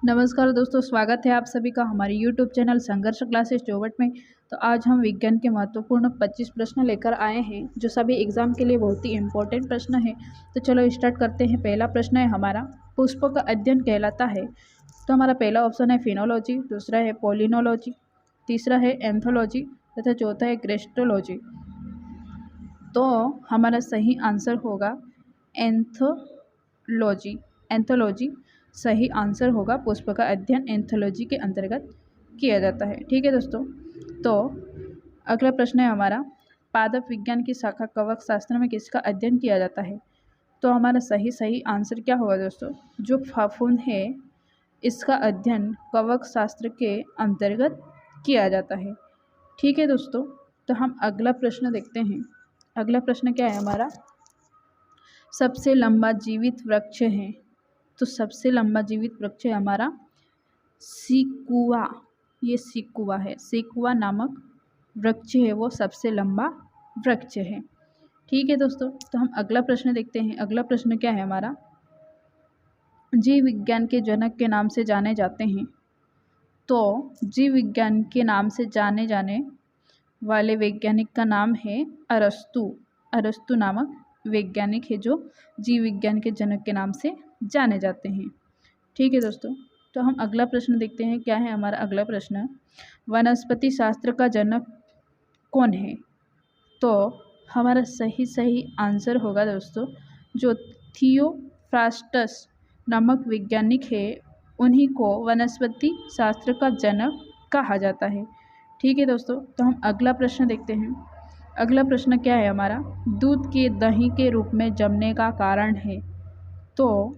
नमस्कार दोस्तों, स्वागत है आप सभी का हमारे YouTube चैनल संघर्ष क्लासेस चौबट में। तो आज हम विज्ञान के महत्वपूर्ण 25 प्रश्न लेकर आए हैं जो सभी एग्जाम के लिए बहुत ही इम्पोर्टेंट प्रश्न है। तो चलो स्टार्ट करते हैं। पहला प्रश्न है हमारा, पुष्प का अध्ययन कहलाता है। तो हमारा पहला ऑप्शन है फिनोलॉजी, दूसरा है पोलिनोलॉजी, तीसरा है एंथोलॉजी तथा चौथा है क्रेस्टोलॉजी। तो हमारा सही आंसर होगा एंथोलॉजी। एंथोलॉजी सही आंसर होगा। पुष्प का अध्ययन एंथोलॉजी के अंतर्गत किया जाता है। ठीक है दोस्तों। तो अगला प्रश्न है हमारा, पादप विज्ञान की शाखा कवक शास्त्र में किसका अध्ययन किया जाता है। तो हमारा सही आंसर क्या होगा दोस्तों, जो फफूंद है इसका अध्ययन कवक शास्त्र के अंतर्गत किया जाता है। ठीक है दोस्तों। तो हम अगला प्रश्न देखते हैं। अगला प्रश्न क्या है हमारा, सबसे लंबा जीवित वृक्ष है। तो सबसे लंबा जीवित वृक्ष है हमारा सिकुआ। ये सिकुआ है, सिकुआ नामक वृक्ष है, वो सबसे लंबा वृक्ष है। ठीक है दोस्तों। तो हम अगला प्रश्न देखते हैं। अगला प्रश्न क्या है हमारा, जीव विज्ञान के जनक के नाम से जाने जाते हैं। तो जीव विज्ञान के नाम से जाने जाने वाले वैज्ञानिक का नाम है अरस्तु। अरस्तु नामक वैज्ञानिक है जो जीव विज्ञान के जनक के नाम से जाने जाते हैं। ठीक है दोस्तों। तो हम अगला प्रश्न देखते हैं। क्या है हमारा अगला प्रश्न, वनस्पति शास्त्र का जनक कौन है। तो हमारा सही आंसर होगा दोस्तों, जो थियोफ्रास्टस नामक वैज्ञानिक है उन्हीं को वनस्पति शास्त्र का जनक कहा जाता है। ठीक है दोस्तों। तो हम अगला प्रश्न देखते हैं। अगला प्रश्न क्या है हमारा, दूध के दही के रूप में जमने का कारण है। तो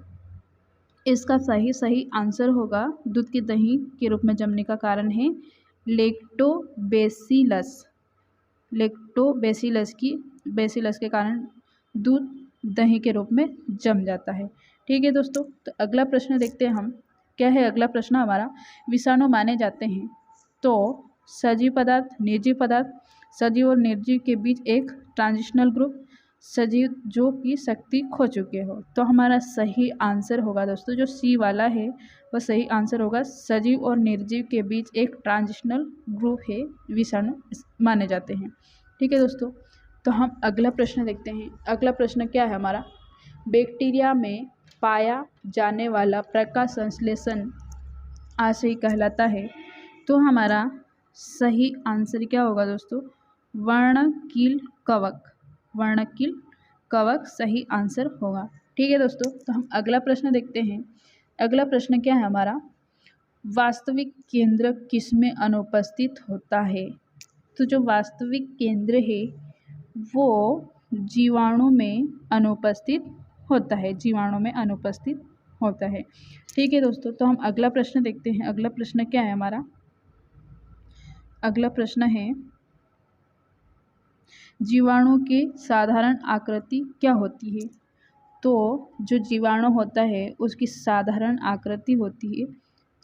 इसका सही आंसर होगा, दूध के दही के रूप में जमने का कारण है लैक्टोबैसिलस। लैक्टोबैसिलस के कारण दूध दही के रूप में जम जाता है। ठीक है दोस्तों। तो अगला प्रश्न देखते हैं हम। क्या है अगला प्रश्न हमारा, विषाणु माने जाते हैं। तो सजीव पदार्थ, निर्जीव पदार्थ, सजीव और निर्जीव के बीच एक ट्रांजिशनल ग्रुप, सजीव जो कि शक्ति खो चुके हो। तो हमारा सही आंसर होगा दोस्तों, जो सी वाला है वह सही आंसर होगा। सजीव और निर्जीव के बीच एक ट्रांजिशनल ग्रुप है विषाणु माने जाते हैं। ठीक है दोस्तों। तो हम अगला प्रश्न देखते हैं। अगला प्रश्न क्या है हमारा, बैक्टीरिया में पाया जाने वाला प्रकाश संश्लेषण आशय कहलाता है। तो हमारा सही आंसर क्या होगा दोस्तों, वर्णकील कवक। वर्णकील कवक सही आंसर होगा। ठीक है दोस्तों। तो हम अगला प्रश्न देखते हैं। अगला प्रश्न क्या है हमारा, वास्तविक केंद्र किसमें अनुपस्थित होता है। तो जो वास्तविक केंद्र है वो जीवाणु में अनुपस्थित होता है। जीवाणु में अनुपस्थित होता है। ठीक है दोस्तों। तो हम अगला प्रश्न देखते हैं। अगला प्रश्न क्या है हमारा, अगला प्रश्न है, जीवाणु की साधारण आकृति क्या होती है। तो जो जीवाणु होता है उसकी साधारण आकृति होती है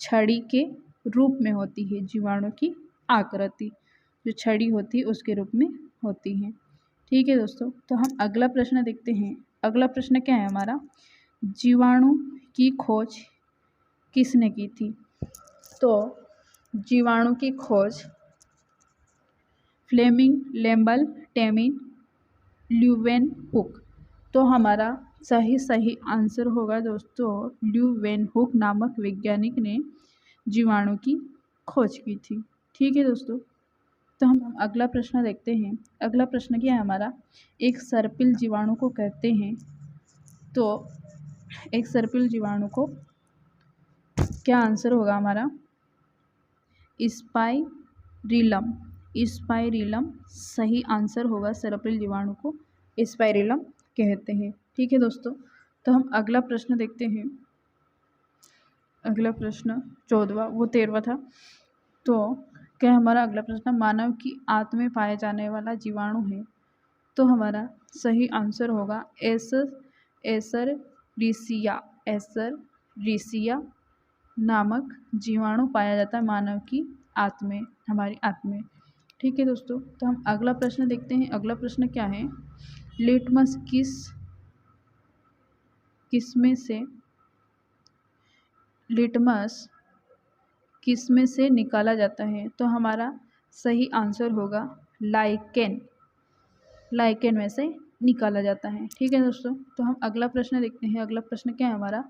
छड़ी के रूप में होती है। जीवाणु की आकृति जो छड़ी होती है उसके रूप में होती है। ठीक है दोस्तों। तो हम अगला प्रश्न देखते हैं। अगला प्रश्न क्या है हमारा, जीवाणु की खोज किसने की थी। तो जीवाणु की खोज फ्लेमिंग, लेम्बल, टेमिन, ल्यूवेनहुक। तो हमारा सही आंसर होगा दोस्तों, ल्यूवेनहुक नामक वैज्ञानिक ने जीवाणु की खोज की थी। ठीक है दोस्तों। तो हम अगला प्रश्न देखते हैं। अगला प्रश्न क्या है हमारा, एक सर्पिल जीवाणु को कहते हैं। तो एक सर्पिल जीवाणु को क्या आंसर होगा हमारा, स्पाइरिलम। स्पाइरिलम सही आंसर होगा। सर्पिल जीवाणु को स्पाइरिलम कहते हैं। ठीक है दोस्तों। तो हम अगला प्रश्न देखते हैं। अगला प्रश्न 14वां, वो 13वां था। तो क्या हमारा अगला प्रश्न, मानव की आंत में पाया जाने वाला जीवाणु है। तो हमारा सही आंसर होगा एसररिसिया। एसररिसिया नामक जीवाणु पाया जाता है मानव की आंत में, हमारी आंत में। ठीक है दोस्तों। तो हम अगला प्रश्न देखते हैं। अगला प्रश्न क्या है, लिटमस किस में से लिटमस किस में से निकाला जाता है? तो हमारा सही आंसर होगा लाइकेन। लाइकेन में से निकाला जाता है। ठीक है दोस्तों, तो हम अगला प्रश्न देखते हैं। अगला प्रश्न क्या है हमारा?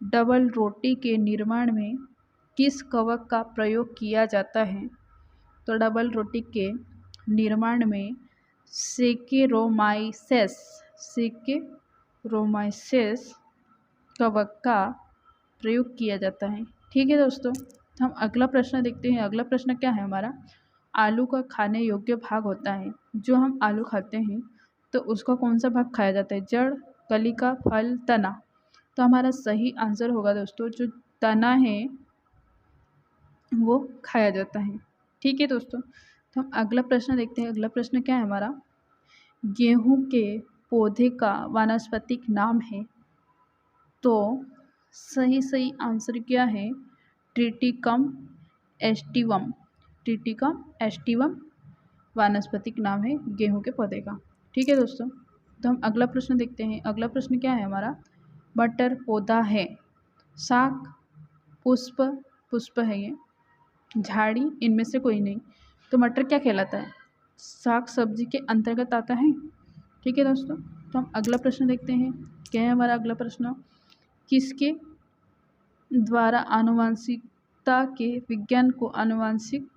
डबल रोटी के निर्माण में किस कवक का प्रयोग किया जाता है? तो डबल रोटी के निर्माण में सेकेरोमाइसेस कवक का प्रयोग किया जाता है। ठीक है दोस्तों, तो हम अगला प्रश्न देखते हैं। अगला प्रश्न क्या है हमारा? आलू का खाने योग्य भाग होता है। जो हम आलू खाते हैं तो उसका कौन सा भाग खाया जाता है? जड़, कलिका, फल, तना। तो हमारा सही आंसर होगा दोस्तों जो तना है वो खाया जाता है। ठीक है दोस्तों, तो हम अगला प्रश्न देखते हैं। अगला प्रश्न क्या है हमारा? गेहूं के पौधे का वानस्पतिक नाम है। तो सही आंसर क्या है? Triticum aestivum. ट्रिटिकम एस्टिवम वानस्पतिक नाम है गेहूं के पौधे का। ठीक है दोस्तों, तो हम अगला प्रश्न देखते हैं। अगला प्रश्न क्या है हमारा? मटर पौधा है, शाक, पुष्प है ये, झाड़ी, इनमें से कोई नहीं। तो मटर क्या कहलाता है? साग सब्जी के अंतर्गत आता है। ठीक है दोस्तों, तो हम अगला प्रश्न देखते हैं। क्या है हमारा अगला प्रश्न? किसके द्वारा आनुवंशिकता के विज्ञान को आनुवंशिक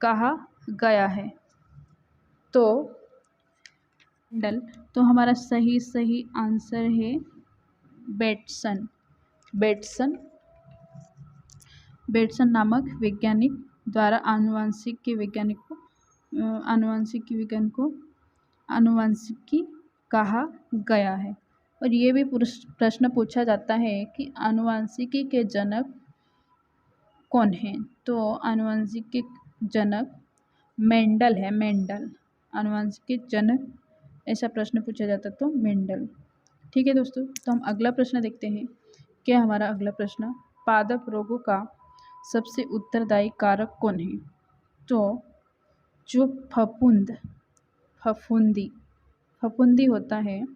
कहा गया है? तो तो हमारा सही आंसर है बेटसन। बेटसन नामक वैज्ञानिक द्वारा आनुवंशिकी आनुवंशिकी कहा गया है। और ये भी प्रश्न पूछा जाता है कि आनुवंशिकी के जनक कौन है? तो आनुवंशिकी जनक मेंडल है। मेंडल आनुवंशिकी जनक, ऐसा प्रश्न पूछा जाता तो मेंडल। ठीक है दोस्तों, तो हम अगला प्रश्न देखते हैं। क्या हमारा अगला प्रश्न? पादप रोगों का सबसे उत्तरदायी कारक कौन है? तो जो फफूंदी होता है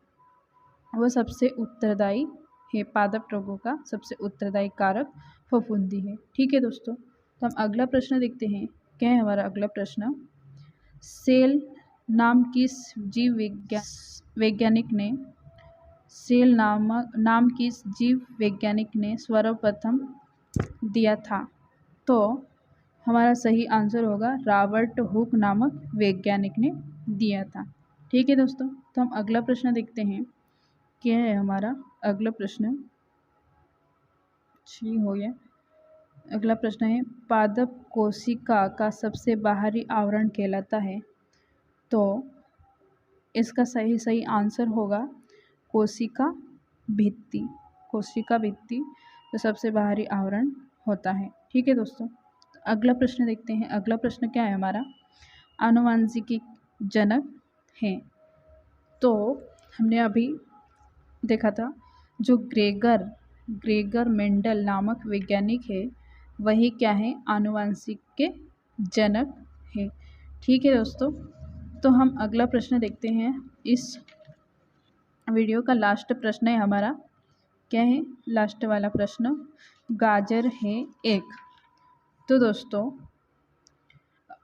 वह सबसे उत्तरदायी है। पादप रोगों का सबसे उत्तरदायी कारक फफूंदी है। ठीक है दोस्तों, तो हम अगला प्रश्न देखते हैं। क्या है हमारा अगला प्रश्न? सेल नाम किस जीव वैज्ञानिक ने सर्वप्रथम दिया था? तो हमारा सही आंसर होगा रॉबर्ट हुक नामक वैज्ञानिक ने दिया था। ठीक है दोस्तों, तो हम अगला प्रश्न देखते हैं। क्या है हमारा अगला प्रश्न? हो गया। अगला प्रश्न है पादप कोशिका का सबसे बाहरी आवरण कहलाता है। तो इसका सही आंसर होगा कोशिका भित्ति। तो सबसे बाहरी आवरण होता है। ठीक है दोस्तों, अगला प्रश्न देखते हैं। अगला प्रश्न क्या है हमारा? आनुवंशिकी जनक है। तो हमने अभी देखा था जो ग्रेगर मेंडल नामक वैज्ञानिक है वही क्या है? आनुवंशिक के जनक है। ठीक है दोस्तों, तो हम अगला प्रश्न देखते हैं। इस वीडियो का लास्ट प्रश्न है हमारा। क्या है लास्ट वाला प्रश्न? गाजर है एक। तो दोस्तों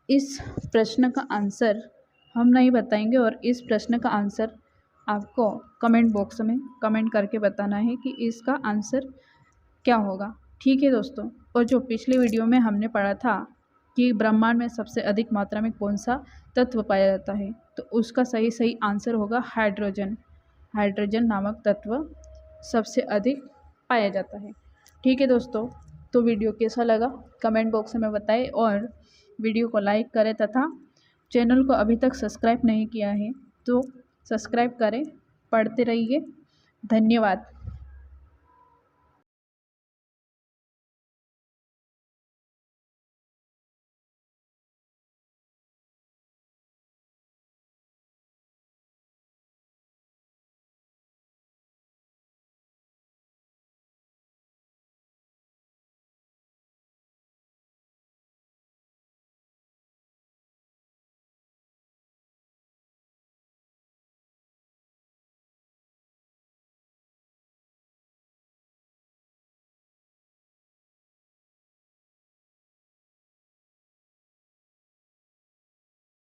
इस प्रश्न का आंसर हम नहीं बताएंगे और इस प्रश्न का आंसर आपको कमेंट बॉक्स में कमेंट करके बताना है कि इसका आंसर क्या होगा। ठीक है दोस्तों, और जो पिछले वीडियो में हमने पढ़ा था कि ब्रह्मांड में सबसे अधिक मात्रा में कौन सा तत्व पाया जाता है, तो उसका सही आंसर होगा हाइड्रोजन नामक तत्व सबसे अधिक पाया जाता है। ठीक है दोस्तों, तो वीडियो कैसा लगा कमेंट बॉक्स में बताएं और वीडियो को लाइक करें तथा चैनल को अभी तक सब्सक्राइब नहीं किया है तो सब्सक्राइब करें। पढ़ते रहिए। धन्यवाद।